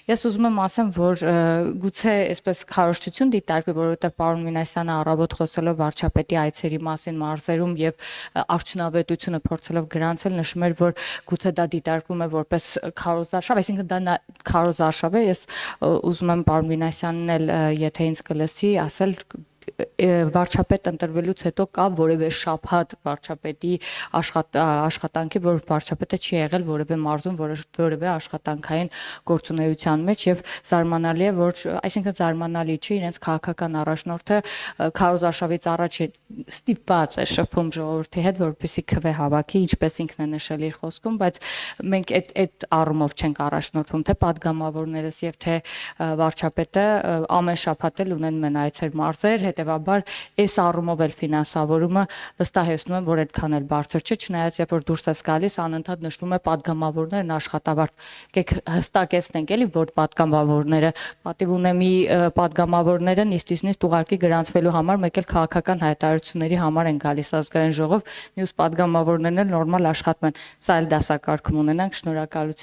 Ես ուզում եմ ասեմ, որ գուցե այսպես քարոզչություն դիտարկվի, որովհետև պարոն Մինասյանը առավոտ խոսելով վարչապետի այցերի մասին մարզերում եւ արդյունավետությունը փորձելով գրանցել նշում էր, որ գուցե դա դիտարկվում է որպես քարոզարշավ, այսինքն դա քարոզարշավ է։ Ես ուզում եմ պարոն Մինասյանն էլ, եթե ինձ կլսի, ասել վարչապետ ընտրվելուց հետո կա որևէ շաբաթ վարչապետի աշխատանքի, որ վարչապետը չի եղել որևէ մարզում որևէ աշխատանքային գործունեության մեջ եւ զարմանալի է, որ այսինքն զարմանալի չի իրենց քաղաքական առաջնորդը քարոզարշավից առաջ ստիպված է շփում ժողովրդի հետ, որպեսզի քվե հավաքի, ինչպես ինքն է նշել իր խոսքում, բայց մենք այդ առումով չենք առաջնորդվում, թե падգամավորներս եւ թե վարչապետը ամեն շաբաթ էլ ունեն մեն այցեր մարզեր, հետեւաբար այս առումով էլ ֆինանսավորումը վստահեցնում եմ, որ այդքան էլ բարձր չէ, չնայած երբ որ դուրս ես գալիս անընդհատ նշվում է падգամավորներն աշխատավարձ։ Եկեք հստակեցնենք էլի, որ падգամավորները պատիվ ունեմի падգամավորները նիստից ուղարկի գրանցվելու համար մեկ էլ քաղաքական հայտարարությունների համար են գալիս ազգային ժողով, մյուս падգամավորներն էլ նորմալ աշխատում են։ Սա էլ դասակարգում ունենանք, շնորհակալություն։